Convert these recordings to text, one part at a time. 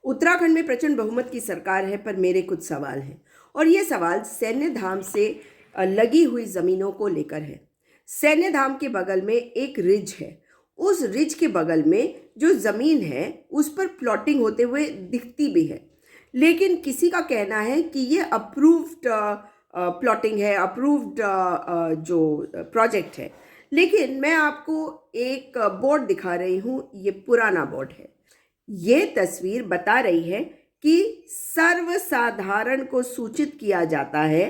उत्तराखंड में प्रचंड बहुमत की सरकार है, पर मेरे कुछ सवाल हैं और ये सवाल सैन्य धाम से लगी हुई ज़मीनों को लेकर है। सैन्य धाम के बगल में एक रिज है। उस रिज के बगल में जो ज़मीन है उस पर प्लॉटिंग होते हुए दिखती भी है, लेकिन किसी का कहना है कि ये अप्रूव्ड प्लॉटिंग है, अप्रूव्ड जो प्रोजेक्ट है। लेकिन मैं आपको एक बोर्ड दिखा रही हूँ, ये पुराना बोर्ड है। ये तस्वीर बता रही है कि सर्वसाधारण को सूचित किया जाता है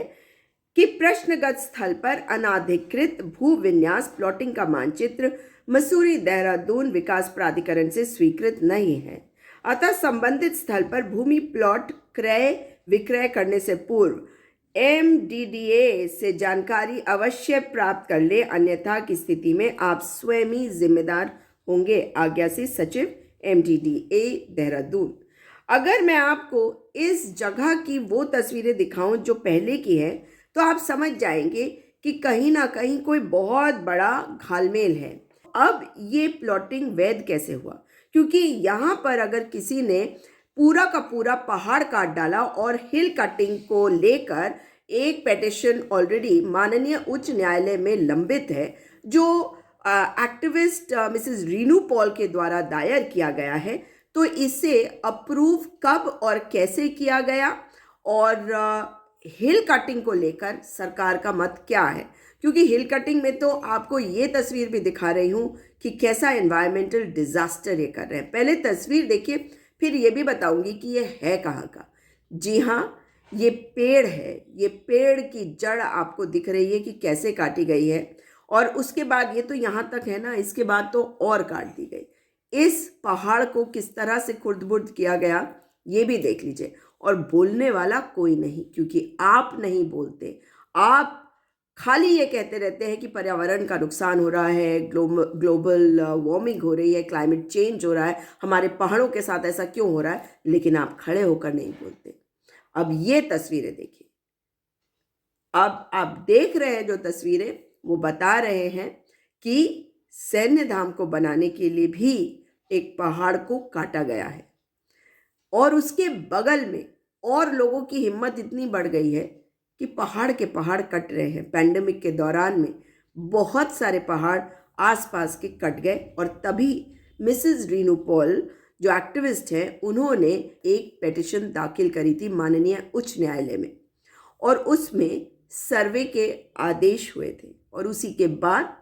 कि प्रश्नगत स्थल पर अनाधिकृत भू विन्यास प्लॉटिंग का मानचित्र मसूरी देहरादून विकास प्राधिकरण से स्वीकृत नहीं है। अतः संबंधित स्थल पर भूमि प्लॉट क्रय विक्रय करने से पूर्व MDDA से जानकारी अवश्य प्राप्त कर ले, अन्यथा की स्थिति में आप स्वयं ही जिम्मेदार होंगे। आज्ञा से सचिव MDDA देहरादून। अगर मैं आपको इस जगह की वो तस्वीरें दिखाऊं जो पहले की है, तो आप समझ जाएंगे कि कहीं ना कहीं कोई बहुत बड़ा घालमेल है। अब ये प्लॉटिंग वैध कैसे हुआ? क्योंकि यहाँ पर अगर किसी ने पूरा का पूरा पहाड़ काट डाला और हिल कटिंग को लेकर एक पिटीशन ऑलरेडी माननीय उच्च न्यायालय में लंबित है, जो एक्टिविस्ट मिसेस रीनू पॉल के द्वारा दायर किया गया है, तो इसे अप्रूव कब और कैसे किया गया और हिल कटिंग को लेकर सरकार का मत क्या है? क्योंकि हिल कटिंग में तो आपको ये तस्वीर भी दिखा रही हूँ कि कैसा एनवायरमेंटल डिजास्टर ये कर रहे हैं। पहले तस्वीर देखिए, फिर ये भी बताऊंगी कि ये है कहाँ का। जी हाँ, ये पेड़ है। ये पेड़ की जड़ आपको दिख रही है कि कैसे काटी गई है, और उसके बाद ये तो यहाँ तक है ना, इसके बाद तो और काट दी गई। इस पहाड़ को किस तरह से खुर्द-बुर्द किया गया ये भी देख लीजिए। और बोलने वाला कोई नहीं, क्योंकि आप नहीं बोलते। आप खाली ये कहते रहते हैं कि पर्यावरण का नुकसान हो रहा है, ग्लोबल वार्मिंग हो रही है, क्लाइमेट चेंज हो रहा है, हमारे पहाड़ों के साथ ऐसा क्यों हो रहा है, लेकिन आप खड़े होकर नहीं बोलते। अब ये तस्वीरें देखिए। अब आप देख रहे हैं जो तस्वीरें, वो बता रहे हैं कि सैन्य धाम को बनाने के लिए भी एक पहाड़ को काटा गया है, और उसके बगल में और लोगों की हिम्मत इतनी बढ़ गई है कि पहाड़ के पहाड़ कट रहे हैं। पैंडेमिक के दौरान में बहुत सारे पहाड़ आसपास के कट गए, और तभी मिसेस रीनू पॉल जो एक्टिविस्ट हैं, उन्होंने एक पिटीशन दाखिल करी थी माननीय उच्च न्यायालय में, और उसमें सर्वे के आदेश हुए थे, और उसी के बाद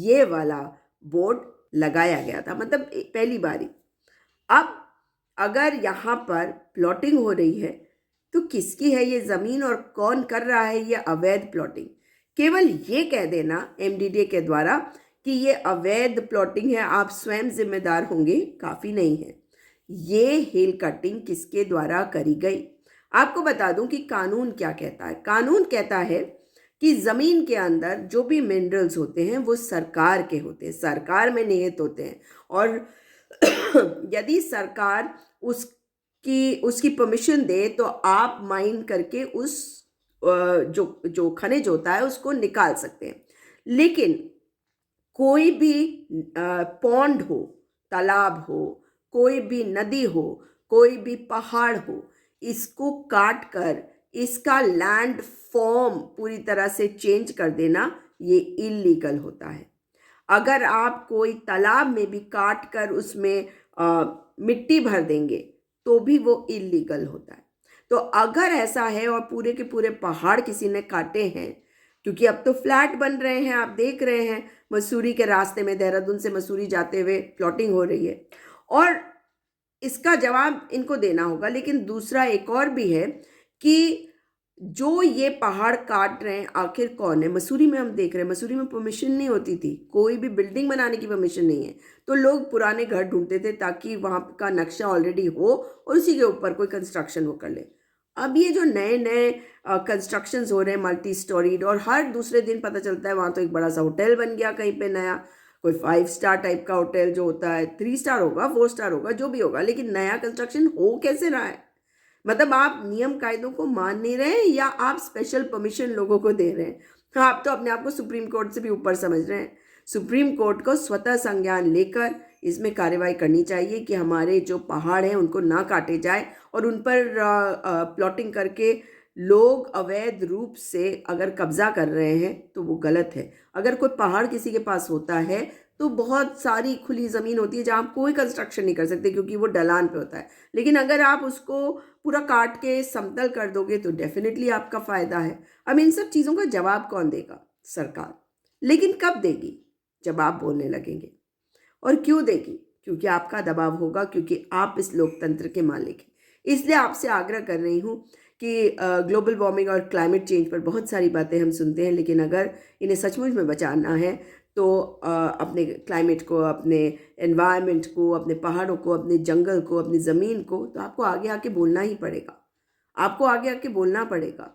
ये वाला बोर्ड लगाया गया था, मतलब पहली बारी। अब अगर यहाँ पर प्लॉटिंग हो रही है, तो किसकी है ये ज़मीन और कौन कर रहा है ये अवैध प्लॉटिंग? केवल ये कह देना MDDA के द्वारा कि ये अवैध प्लॉटिंग है, आप स्वयं जिम्मेदार होंगे, काफ़ी नहीं है। ये हिल कटिंग किसके द्वारा करी गई? आपको बता दूं कि कानून क्या कहता है। कानून कहता है कि ज़मीन के अंदर जो भी मिनरल्स होते हैं वो सरकार के होते हैं, सरकार में निहित होते हैं, और यदि सरकार उसकी परमिशन दे तो आप माइन करके उस जो जो खनिज होता है उसको निकाल सकते हैं। लेकिन कोई भी पॉन्ड हो, तालाब हो, कोई भी नदी हो, कोई भी पहाड़ हो, इसको काट कर इसका लैंड फॉर्म पूरी तरह से चेंज कर देना ये इलीगल होता है। अगर आप कोई तालाब में भी काट कर उसमें मिट्टी भर देंगे तो भी वो इलीगल होता है। तो अगर ऐसा है और पूरे के पूरे पहाड़ किसी ने काटे हैं, क्योंकि अब तो फ्लैट बन रहे हैं, आप देख रहे हैं मसूरी के रास्ते में, देहरादून से मसूरी जाते हुए प्लॉटिंग हो रही है, और इसका जवाब इनको देना होगा। लेकिन दूसरा एक और भी है कि जो ये पहाड़ काट रहे हैं आखिर कौन है? मसूरी में हम देख रहे हैं, मसूरी में परमिशन नहीं होती थी, कोई भी बिल्डिंग बनाने की परमिशन नहीं है, तो लोग पुराने घर ढूंढते थे ताकि वहाँ का नक्शा ऑलरेडी हो और उसी के ऊपर कोई कंस्ट्रक्शन वो कर ले। अब ये जो नए नए कंस्ट्रक्शंस हो रहे हैं मल्टी स्टोरीड, और हर दूसरे दिन पता चलता है वहाँ तो एक बड़ा सा होटल बन गया कहीं पे नया, कोई 5 स्टार टाइप का होटल जो होता है, 3 स्टार होगा, 4 स्टार होगा, जो भी होगा, लेकिन नया कंस्ट्रक्शन हो कैसे रहा है? मतलब आप नियम कायदों को मान नहीं रहे हैं, या आप स्पेशल परमिशन लोगों को दे रहे हैं? हाँ, आप तो अपने आप को सुप्रीम कोर्ट से भी ऊपर समझ रहे हैं। सुप्रीम कोर्ट को स्वतः संज्ञान लेकर इसमें कार्रवाई करनी चाहिए कि हमारे जो पहाड़ हैं उनको ना काटे जाए, और उन पर प्लॉटिंग करके लोग अवैध रूप से अगर कब्जा कर रहे हैं तो वो गलत है। अगर कोई पहाड़ किसी के पास होता है तो बहुत सारी खुली ज़मीन होती है जहाँ आप कोई कंस्ट्रक्शन नहीं कर सकते क्योंकि वो ढलान पे होता है। लेकिन अगर आप उसको पूरा काट के समतल कर दोगे तो डेफिनेटली आपका फ़ायदा है। अब इन सब चीज़ों का जवाब कौन देगा? सरकार। लेकिन कब देगी? जब आप बोलने लगेंगे। और क्यों देगी? क्योंकि आपका दबाव होगा, क्योंकि आप इस लोकतंत्र के मालिक हैं। इसलिए आपसे आग्रह कर रही हूँ कि ग्लोबल वार्मिंग और क्लाइमेट चेंज पर बहुत सारी बातें हम सुनते हैं, लेकिन अगर इन्हें सचमुच में बचाना है तो अपने क्लाइमेट को, अपने एनवायरनमेंट को, अपने पहाड़ों को, अपने जंगल को, अपनी ज़मीन को, तो आपको आगे आके बोलना ही पड़ेगा। आपको आगे आके बोलना पड़ेगा।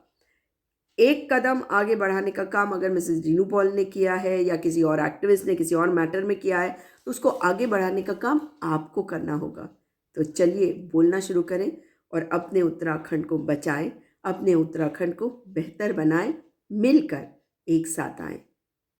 एक कदम आगे बढ़ाने का काम अगर मिसेस रीनू पॉल ने किया है या किसी और एक्टिविस्ट ने किसी और मैटर में किया है, तो उसको आगे बढ़ाने का काम आपको करना होगा। तो चलिए बोलना शुरू करें और अपने उत्तराखंड को बचाएं, अपने उत्तराखंड को बेहतर बनाएं, मिलकर एक साथ आएं।